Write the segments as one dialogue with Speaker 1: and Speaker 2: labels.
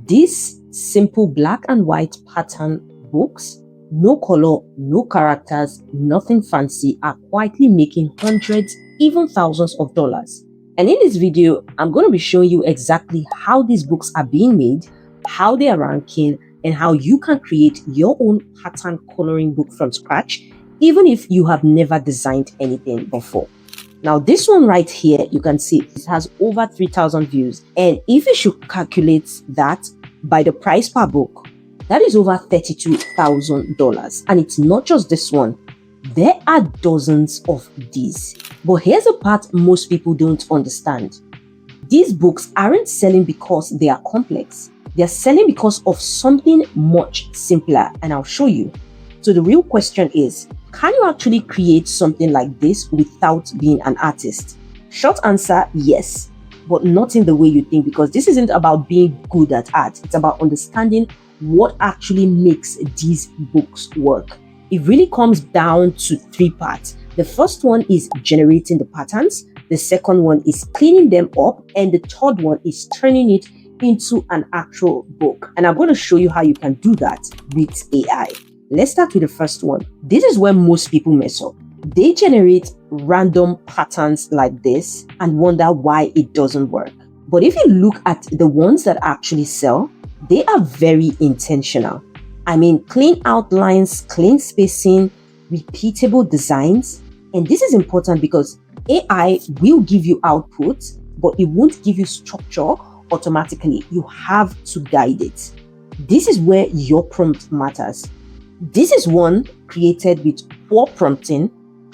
Speaker 1: These simple black and white pattern books, no color, no characters, nothing fancy, are quietly making hundreds, even thousands of dollars. And in this video, I'm going to be showing you exactly how these books are being made, how they are ranking, and how you can create your own pattern coloring book from scratch, even if you have never designed anything before. Now, this one right here, you can see it has over 3,000 views. And if you should calculate that by the price per book, that is over $32,000. And it's not just this one. There are dozens of these. But here's the part most people don't understand. These books aren't selling because they are complex. They're selling because of something much simpler. And I'll show you. So the real question is, can you actually create something like this without being an artist? Short answer, yes, but not in the way you think, because this isn't about being good at art. It's about understanding what actually makes these books work. It really comes down to three parts. The first one is generating the patterns. The second one is cleaning them up. And the third one is turning it into an actual book. And I'm going to show you how you can do that with AI. Let's start with the first one. This is where most people mess up. They generate random patterns like this and wonder why it doesn't work. But if you look at the ones that actually sell, they are very intentional. I mean, clean outlines, clean spacing, repeatable designs. And this is important because AI will give you output, but it won't give you structure automatically. You have to guide it. This is where your prompt matters. This is one created with poor prompting,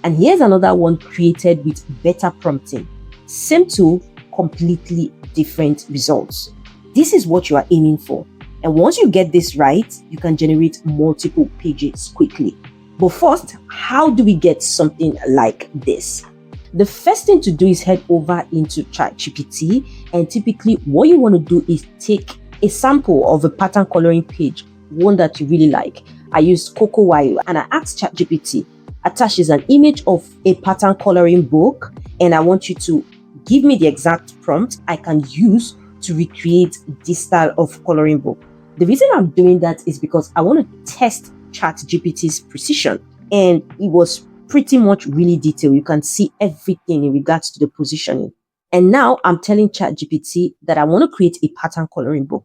Speaker 1: and here's another one created with better prompting. Same tool, completely different results. This is what you are aiming for. And once you get this right, you can generate multiple pages quickly. But first, how do we get something like this? The first thing to do is head over into ChatGPT, and typically what you want to do is take a sample of a pattern coloring page, one that you really like. I used Coco Wayo and I asked ChatGPT, attaches an image of a pattern coloring book, and I want you to give me the exact prompt I can use to recreate this style of coloring book. The reason I'm doing that is because I want to test ChatGPT's precision, and it was pretty much really detailed. You can see everything in regards to the positioning. And now I'm telling ChatGPT that I want to create a pattern coloring book.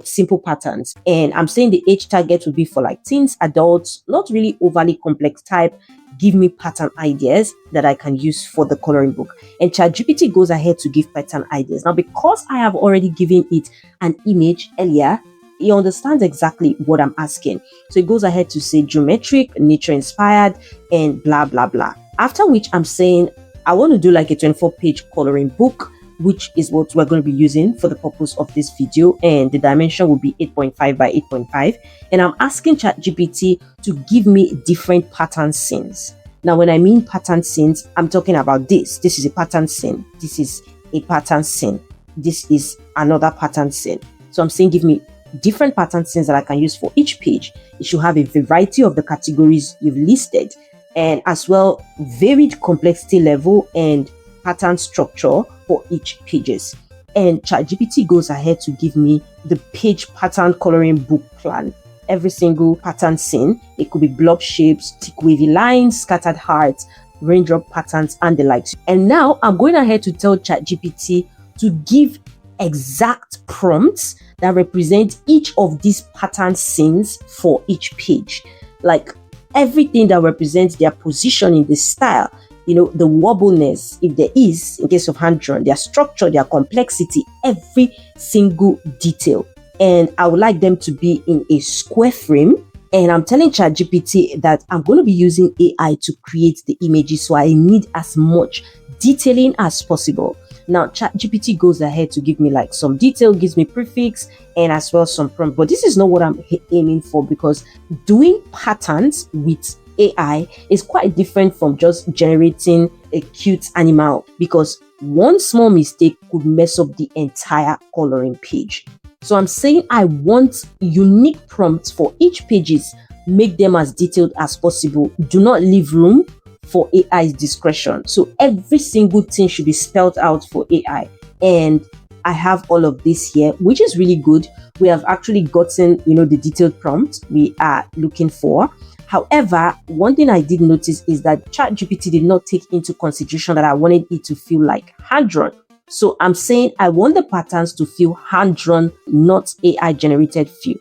Speaker 1: Simple patterns. And I'm saying the age target would be for like teens, adults, not really overly complex type. Give me pattern ideas that I can use for the coloring book. And ChatGPT goes ahead to give pattern ideas. Now, because I have already given it an image earlier, it understands exactly what I'm asking. So it goes ahead to say geometric, nature inspired, and blah, blah, blah. After which I'm saying, I want to do like a 24-page coloring book, which is what we're going to be using for the purpose of this video. And the dimension will be 8.5 by 8.5. And I'm asking ChatGPT to give me different pattern scenes. Now, when I mean pattern scenes, I'm talking about this. This is a pattern scene. This is a pattern scene. This is another pattern scene. So I'm saying give me different pattern scenes that I can use for each page. It should have a variety of the categories you've listed, and as well varied complexity level and pattern structure for each pages. And ChatGPT goes ahead to give me the page pattern coloring book plan. Every single pattern scene, it could be blob shapes, thick wavy lines, scattered hearts, raindrop patterns, and the likes. And now I'm going ahead to tell ChatGPT to give exact prompts that represent each of these pattern scenes for each page. Like everything that represents their position in the style, the wobbleness, if there is, in case of hand drawn, their structure, their complexity, every single detail. And I would like them to be in a square frame. And I'm telling ChatGPT that I'm going to be using AI to create the images, so I need as much detailing as possible. Now, ChatGPT goes ahead to give me like some detail, gives me prefix, and as well some prompt. But this is not what I'm aiming for, because doing patterns with AI is quite different from just generating a cute animal, because one small mistake could mess up the entire coloring page. So I'm saying I want unique prompts for each pages, make them as detailed as possible. Do not leave room for AI's discretion. So every single thing should be spelled out for AI. And I have all of this here, which is really good. We have actually gotten, the detailed prompt we are looking for. However, one thing I did notice is that ChatGPT did not take into consideration that I wanted it to feel like hand-drawn. So I'm saying I want the patterns to feel hand-drawn, not AI generated feel.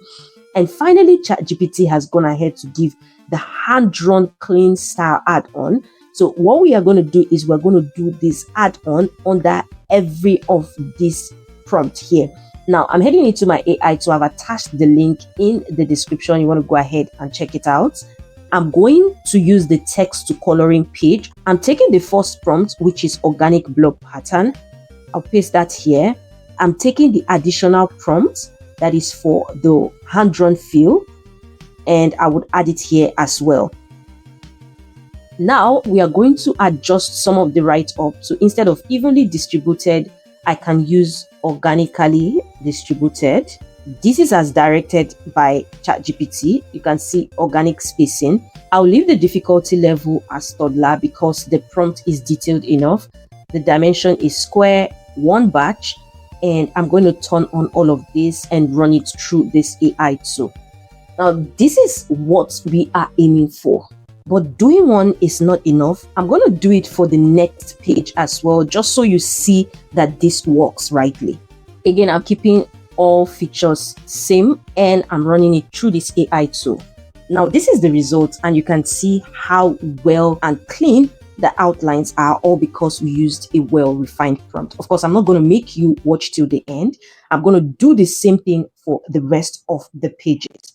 Speaker 1: And finally, ChatGPT has gone ahead to give the hand-drawn clean style add-on. So what we are going to do is we're going to do this add-on under every of this prompt here. Now I'm heading into my AI to have attached the link in the description. You want to go ahead and check it out. I'm going to use the text to coloring page. I'm taking the first prompt, which is organic block pattern. I'll paste that here. I'm taking the additional prompt that is for the hand-drawn feel, and I would add it here as well. Now we are going to adjust some of the write-up. So instead of evenly distributed, I can use organically distributed. This is as directed by ChatGPT. You can see organic spacing. I'll leave the difficulty level as toddler because the prompt is detailed enough. The dimension is square, one batch, and I'm going to turn on all of this and run it through this AI tool. Now, this is what we are aiming for. But doing one is not enough. I'm going to do it for the next page as well, just so you see that this works rightly. Again, I'm keeping all features same and I'm running it through this AI tool. Now, this is the result, and you can see how well and clean the outlines are, all because we used a well-refined prompt. Of course, I'm not going to make you watch till the end. I'm going to do the same thing for the rest of the pages.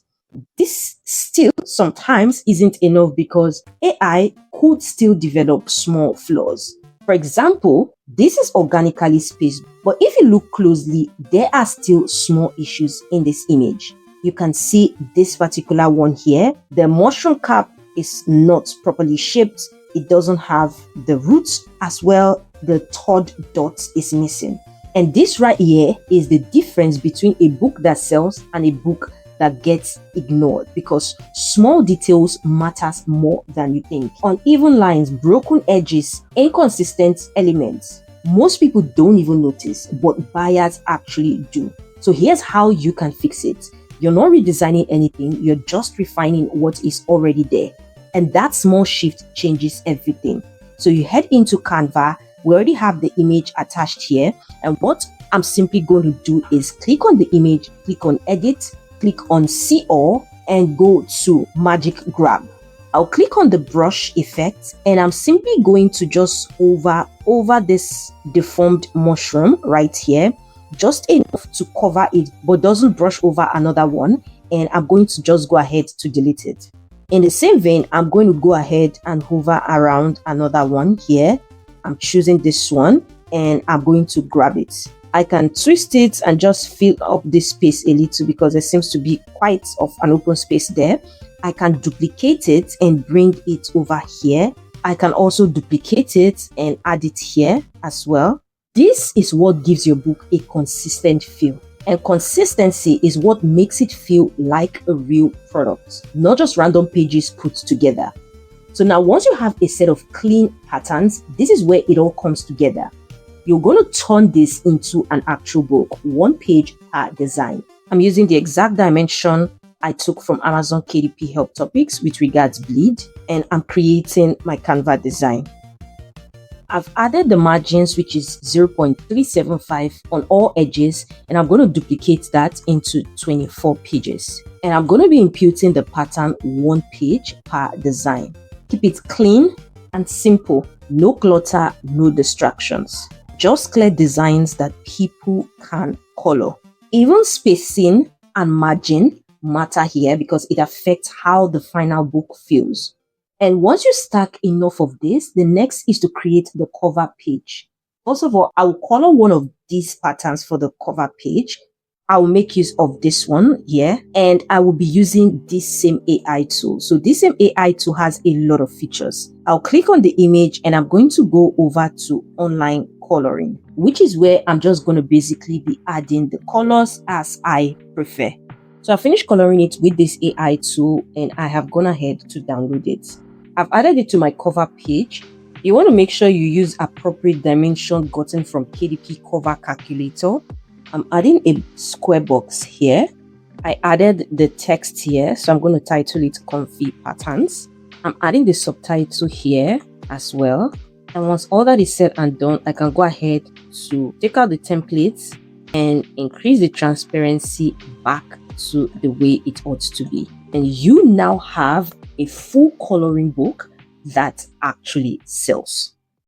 Speaker 1: This still sometimes isn't enough because AI could still develop small flaws. For example, this is organically spaced, but if you look closely, there are still small issues in this image. You can see this particular one here. The mushroom cap is not properly shaped. It doesn't have the roots as well. The third dot is missing. And this right here is the difference between a book that sells and a book that gets ignored, because small details matters more than you think. Uneven lines, broken edges, inconsistent elements. Most people don't even notice, but buyers actually do. So here's how you can fix it. You're not redesigning anything, you're just refining what is already there. And that small shift changes everything. So you head into Canva. We already have the image attached here. And what I'm simply going to do is click on the image, click on edit, click on see all, and go to magic grab. I'll click on the brush effect, and I'm simply going to just over this deformed mushroom right here, just enough to cover it, but doesn't brush over another one. And I'm going to just go ahead to delete it. In the same vein, I'm going to go ahead and hover around another one here. I'm choosing this one and I'm going to grab it. I can twist it and just fill up this space a little because there seems to be quite of an open space there. I can duplicate it and bring it over here. I can also duplicate it and add it here as well. This is what gives your book a consistent feel. And consistency is what makes it feel like a real product, not just random pages put together. So now once you have a set of clean patterns, this is where it all comes together. You're going to turn this into an actual book, one page per design. I'm using the exact dimension I took from Amazon KDP Help Topics with regards bleed, and I'm creating my Canva design. I've added the margins, which is 0.375 on all edges, and I'm going to duplicate that into 24 pages. And I'm going to be imputing the pattern one page per design. Keep it clean and simple, no clutter, no distractions. Just clear designs that people can color. Even spacing and margin matter here because it affects how the final book feels. And once you stack enough of this, the next is to create the cover page. First of all, I will color one of these patterns for the cover page. I will make use of this one here, and I will be using this same AI tool. So this same AI tool has a lot of features. I'll click on the image and I'm going to go over to online coloring, which is where I'm just going to basically be adding the colors as I prefer. So I finished coloring it with this AI tool and I have gone ahead to download it. I've added it to my cover page. You want to make sure you use appropriate dimension gotten from KDP cover calculator. I'm adding a square box here. I added the text here, so I'm going to title it Comfy Patterns. I'm adding the subtitle here as well. And once all that is said and done, I can go ahead to take out the templates and increase the transparency back to the way it ought to be. And you now have a full coloring book that actually sells.